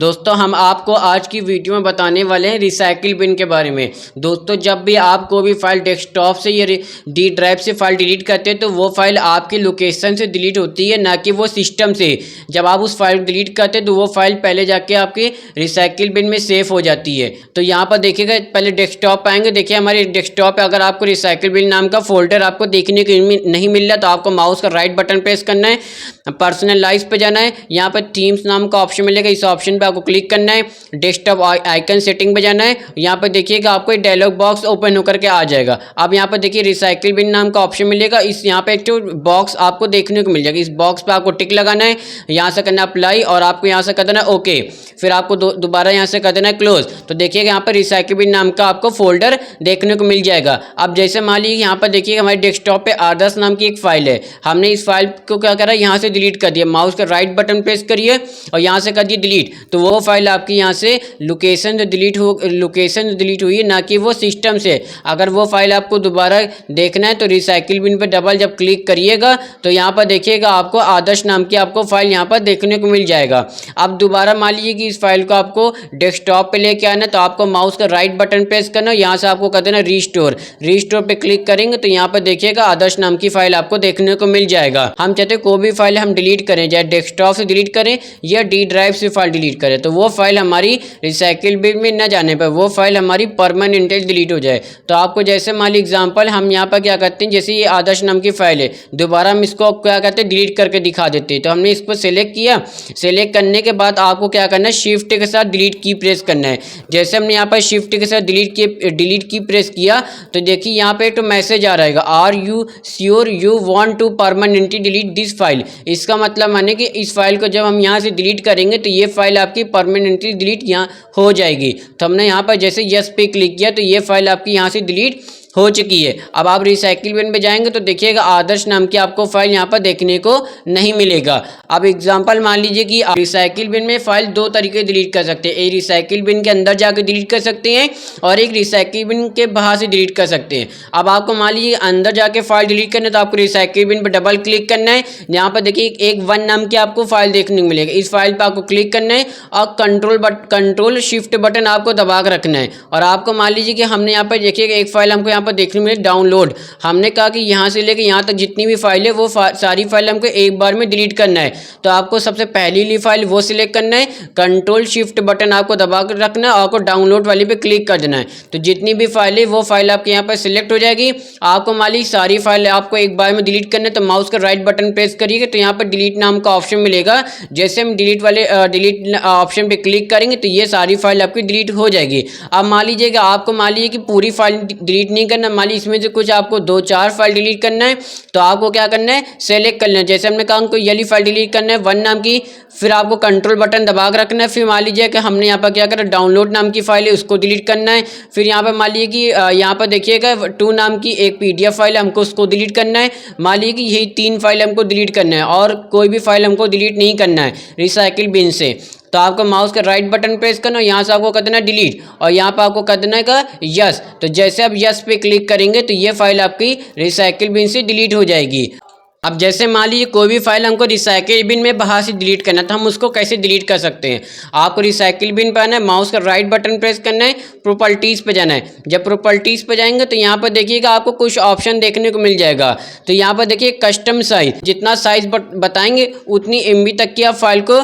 दोस्तों हम आपको आज की वीडियो में बताने वाले हैं रिसाइकिल बिन के बारे में। दोस्तों जब भी आप कोई भी फाइल डेस्कटॉप से या डी ड्राइव से फाइल डिलीट करते हैं तो वो फाइल आपकी लोकेशन से डिलीट होती है, ना कि वो सिस्टम से। जब आप उस फाइल डिलीट करते हैं तो वो फाइल पहले जाके आपके रिसाइकिल बिन में सेव हो जाती है। तो यहाँ पर देखिएगा, पहले डेस्कटॉप पे आएंगे। देखिए हमारे डेस्कटॉप पे अगर आपको रिसाइकिल बिन नाम का फोल्डर आपको देखने को नहीं मिल रहा तो आपको माउस का राइट बटन प्रेस करना है, पर्सनलाइज पे जाना है। यहाँ पर थीम्स नाम का ऑप्शन मिलेगा, इस ऑप्शन पे आपको क्लिक करना है। डेस्कटॉप आइकन सेटिंग पे जाना है। यहाँ पर देखिएगा आपको एक डायलॉग बॉक्स ओपन होकर के आ जाएगा। अब यहाँ पर देखिए रिसाइकिल बिन नाम का ऑप्शन मिलेगा, इस यहाँ पे एक तो बॉक्स आपको देखने को मिल जाएगा। इस बॉक्स पे आपको टिक लगाना है, यहाँ से करना अप्लाई और आपको यहाँ से कर देना ओके। फिर आपको दोबारा यहाँ से कर देना क्लोज। तो देखिएगा यहाँ पर रिसाइकिल बिन नाम का आपको फोल्डर देखने को मिल जाएगा। अब जैसे मान लीजिए यहाँ पर देखिएगा हमारे डेस्कटॉप पे आदर्श नाम की एक फाइल है। हमने इस फाइल को क्या करा, यहाँ से डिलीट कर दिया। माउस का राइट बटन प्रेस करिए और यहाँ से कर दिए डिलीट। तो वो फाइल आपकी यहाँ से लोकेशन डिलीट हुई है, ना कि वो सिस्टम से। अगर वो फाइल आपको दोबारा देखना है तो रिसाइकिल बिन पे डबल जब क्लिक करिएगा तो यहाँ पर देखिएगा आपको आदर्श नाम की आपको फाइल यहाँ पर देखने को मिल जाएगा। अब दोबारा मान लीजिए कि इस फाइल को आपको डेस्कटॉप पे लेके आना है तो आपको माउस का राइट बटन प्रेस करना, यहाँ से आपको कर देना रीस्टोर पे क्लिक करेंगे तो यहाँ पर देखिएगा आदर्श नाम की फाइल आपको देखने को मिल जाएगा। हम चाहते हैं कोई भी फाइल हम डिलीट करें, चाहे डेस्कटॉप से डिलीट करें या डी ड्राइव से फाइल डिलीट करें, तो वो फाइल हमारी रिसाइकिल बिन में न जाने पर वो फाइल हमारी परमानेंटली डिलीट हो जाए। तो आपको जैसे मान लीजिए एग्जांपल हम यहाँ पर क्या करते हैं, जैसे ये आदर्श नाम की फाइल है, दोबारा हम इसको क्या करते हैं डिलीट करके दिखा देते हैं। तो हमने इसको सेलेक्ट किया, सेलेक्ट करने के बाद आपको क्या करना है, शिफ्ट के साथ डिलीट की प्रेस करना है। जैसे हमने यहाँ पर शिफ्ट के साथ डिलीट की प्रेस किया तो देखिए यहाँ पे तो मैसेज आ रहेगा, are you sure you want to permanently delete this file. इसका मतलब माने कि इस फाइल को जब हम यहाँ से डिलीट करेंगे तो ये फाइल आपकी परमानेंटली डिलीट यहाँ हो जाएगी। तो हमने यहाँ पर जैसे यस पे क्लिक किया तो ये फाइल आपकी यहाँ से डिलीट हो चुकी है। अब आप रिसाइकिल बिन पे जाएंगे तो देखिएगा आदर्श नाम की आपको फाइल यहाँ पर देखने को नहीं मिलेगा। अब एग्जांपल मान लीजिए कि आप रिसाइकिल बिन में फाइल दो तरीके डिलीट कर सकते हैं, एक रिसाइकिल बिन के अंदर जाकर डिलीट कर सकते हैं और एक रिसाइकिल बिन के बाहर से डिलीट कर सकते हैं। अब आपको मान लीजिए अंदर जाके फाइल डिलीट करना है तो आपको रिसाइकिल बिन पर डबल क्लिक करना है। यहाँ पर देखिए एक वन नाम की आपको फाइल देखने को मिलेगा, इस फाइल पर आपको क्लिक करना है और कंट्रोल शिफ्ट बटन आपको दबा कर रखना है। और आपको मान लीजिए कि हमने यहाँ पर देखिएगा एक फाइल हमको पर देखने मिले डाउनलोड। हमने कहा कि यहाँ से लेके यहाँ तक जितनी भी फाइल है वो सारी फाइल हमको एक बार में डिलीट करना है। तो आपको सबसे पहली वाली फाइल वो सिलेक्ट करना है, कंट्रोल शिफ्ट बटन आपको दबा कर रखना है और आपको डाउनलोड वाली पे क्लिक कर देना है। तो जितनी भी फाइल है वो फाइल आपके यहाँ पर सिलेक्ट हो जाएगी। आपको मान लीजिए सारी फाइल आपको एक बार में डिलीट करना है तो माउस का राइट बटन प्रेस करिएगा तो यहाँ पर डिलीट नाम का ऑप्शन मिलेगा। जैसे हम डिलीट ऑप्शन पे क्लिक करेंगे तो ये सारी फाइल आपकी डिलीट हो जाएगी। अब मान लीजिएगा आपको मान लीजिए कि पूरी फाइल डिलीट नहीं करना, मान लीजिए इसमें से कुछ आपको 2-4 फाइल डिलीट करना है तो आपको क्या करना है, सेलेक्ट करना है। जैसे हमने कहा हमको ये वाली फाइल डिलीट करना है वन नाम की, फिर आपको कंट्रोल बटन दबा कर रखना है। फिर मान लीजिए कि हमने यहाँ पर क्या करा, डाउनलोड नाम की फाइल है उसको डिलीट करना है। फिर यहाँ पर मान लीजिए कि यहाँ पर देखिएगा 2 नाम की एक PDF फाइल है, हमको उसको डिलीट करना है। मान लीजिए कि यही 3 फाइल हमको डिलीट करना है और कोई भी फाइल हमको डिलीट नहीं करना है रिसाइकिल बिन से। तो आपको माउस का राइट बटन प्रेस करना, यहाँ से आपको कर देना डिलीट और यहाँ पर आपको कर देना का यस। तो जैसे आप यस पे क्लिक करेंगे तो ये फाइल आपकी रिसाइकिल बिन से डिलीट हो जाएगी। अब जैसे मान लीजिए कोई भी फाइल हमको रिसाइकिल बिन में बाहर से डिलीट करना है तो हम उसको कैसे डिलीट कर सकते हैं। आपको रिसाइकिल बिन पर आना है, माउस का राइट बटन प्रेस करना है, प्रॉपर्टीज़ पे जाना है। जब प्रॉपर्टीज़ पे जाएंगे तो यहाँ पर देखिएगा आपको कुछ ऑप्शन देखने को मिल जाएगा। तो यहाँ पर देखिए कस्टम साइज, जितना साइज बताएंगे उतनी MB तक की आप फाइल को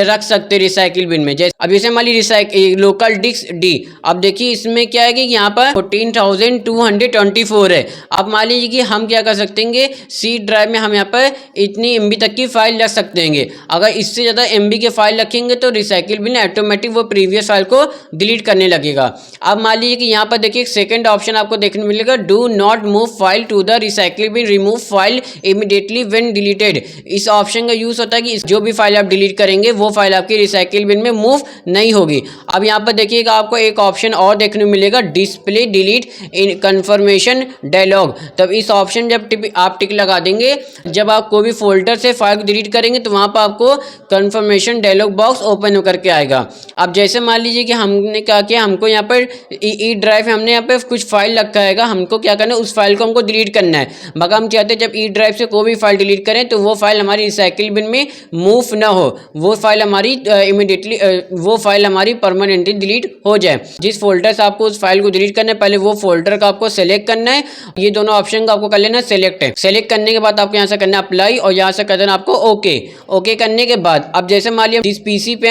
रख सकते हैं रिसाइकिल बिन में। जैसे अब जैसे मान लीजिए लोकल डिस्क D, अब देखिए इसमें क्या है कि यहाँ पर 14,224 है। अब मान लीजिए कि हम क्या कर सकते हैं, C ड्राइव में हम यहाँ पर इतनी MB तक की फाइल रख सकते हैं। अगर इससे ज़्यादा MB के फाइल रखेंगे तो रिसाइकिल बिन ऑटोमेटिक वो प्रीवियस फाइल को डिलीट करने लगेगा। अब मान लीजिए कि यहाँ पर देखिए सेकंड ऑप्शन आपको देखने मिलेगा, do not move file to the recycle bin, remove file immediately when deleted. इस ऑप्शन का यूज़ होता है कि जो भी फाइल आप डिलीट करेंगे वो फाइल आपकी रिसाइकिल बिन में मूव नहीं होगी। अब यहाँ पर देखिएगा आपको एक ऑप्शन और देखने को मिलेगा, डिस्प्ले डिलीट इन कन्फर्मेशन डायलॉग। तब इस ऑप्शन जब आप टिक लगा देंगे जब आप कोई भी फोल्डर से फाइल को डिलीट करेंगे तो वहाँ पर आपको कन्फर्मेशन डायलॉग बॉक्स ओपन होकर के आएगा। अब जैसे मान लीजिए कि हमने क्या किया, हमको यहाँ पर ई ड्राइव में हमने यहाँ पे कुछ फाइल रखा है, हमको क्या करना है, उस फाइल को हमको डिलीट करना है। मगर हम चाहते हैं जब ई ड्राइव से कोई भी फाइल डिलीट करें तो वो फाइल हमारी रिसाइकिल बिन में मूव ना हो, वो फाइल हमारी इमीडिएटली वो फाइल हमारी परमानेंटली डिलीट हो जाए। जिस फोल्डर से आपको उस फाइल को डिलीट करना है, पहले वो फोल्डर का आपको सेलेक्ट करना है। ये दोनों ऑप्शन का आपको कर लेना सेलेक्ट है। सेलेक्ट करने के बाद आपको यहाँ से करना अप्लाई और यहाँ से कर देना आपको ओके। ओके करने के बाद अब जैसे मान लिया जिस पीसी पे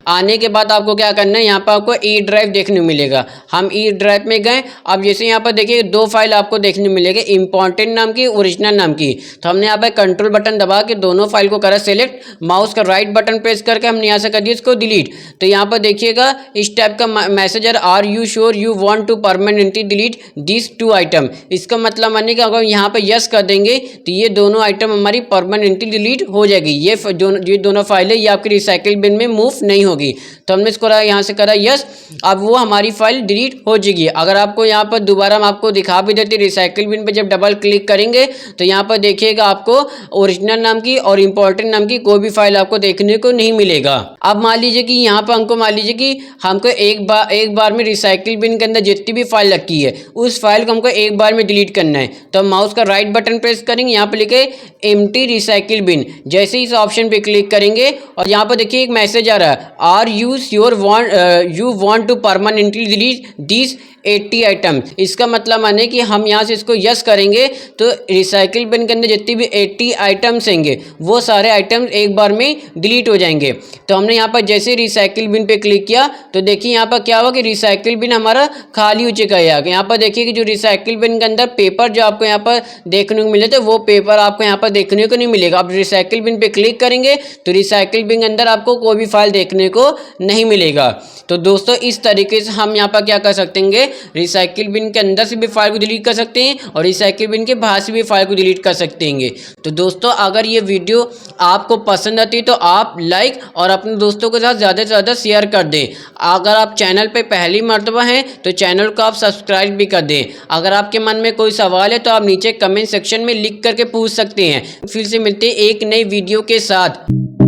आने के बाद आपको क्या करना है, यहाँ पर आपको ई ड्राइव देखने को मिलेगा। हम ई ड्राइव में गए। अब जैसे यहाँ पर देखिए दो फाइल आपको देखने को मिलेगी, इंपॉर्टेंट नाम की, ओरिजिनल नाम की। तो हमने यहाँ पर कंट्रोल बटन दबा के दोनों फाइल को करा सेलेक्ट, माउस का राइट बटन प्रेस करके हमने यहाँ से कर दिया इसको डिलीट। तो यहाँ पर देखिएगा इस टाइप का message are you sure you want to permanently delete this two item. इसका मतलब मानिए कि अगर यहाँ पे यस कर देंगे तो ये दोनों आइटम हमारी परमानेंटली डिलीट हो जाएगी। ये दोनों फाइलें ये आपकी रिसाइकिल बिन में मूव नहीं होगी। तो हमने इसको यहाँ से करा यस, अब वो हमारी फाइल डिलीट हो जाएगी। अगर आपको यहाँ पर दोबारा हम आपको दिखा भी देते, रिसाइकिल बिन पे जब डबल क्लिक करेंगे तो यहाँ पर देखिएगा आपको ओरिजिनल नाम की और इम्पोर्टेंट नाम की कोई भी फाइल आपको देखने को नहीं मिलेगा। अब मान लीजिए कि यहाँ पर हमको मान लीजिए कि हमको एक बार में रिसाइकिल बिन के अंदर जितनी भी फाइल रखी है उस फाइल को हमको एक बार में डिलीट करना है। तो हम माउस का राइट बटन प्रेस करेंगे, यहाँ पर लिखे एम्प्टी रिसाइकिल बिन। जैसे ही इस ऑप्शन पे क्लिक करेंगे और यहाँ पर देखिए एक मैसेज आ रहा है, are you sure you want to permanently delete this 80 item. इसका मतलब माने कि हम यहाँ से इसको यस करेंगे तो रिसाइकिल बिन के अंदर जितनी भी 80 आइटम्स होंगे वो सारे आइटम्स एक बार में डिलीट हो जाएंगे। तो हमने यहाँ पर जैसे रिसाइकिल बिन पे क्लिक किया तो देखिए यहाँ पर क्या हुआ कि रिसाइकिल बिन हमारा खाली हो चुका है। यहाँ पर देखिए कि जो रिसाइकिल बिन के अंदर पेपर जो आपको यहाँ पर देखने को मिले थे वो पेपर आपको यहाँ पर देखने को नहीं मिलेगा। अब रिसाइकिल बिन पे क्लिक करेंगे तो रिसाइकिल बिन के अंदर आपको कोई भी फाइल देखने को नहीं मिलेगा। तो दोस्तों इस तरीके से हम यहाँ पर क्या कर सकते हैं, रिसाइकिल बिन के अंदर से भी फाइल को डिलीट कर सकते हैं और रिसाइकिल बिन के बाहर से भी फाइल को डिलीट कर सकते हैं। तो दोस्तों अगर ये वीडियो आपको पसंद आती है तो आप लाइक और अपने दोस्तों के साथ ज़्यादा से ज़्यादा शेयर कर दें। अगर आप चैनल पे पहली मर्तबा हैं तो चैनल को आप सब्सक्राइब भी कर दें। अगर आपके मन में कोई सवाल है तो आप नीचे कमेंट सेक्शन में लिख करके पूछ सकते हैं। फिर से मिलते हैं एक नई वीडियो के साथ।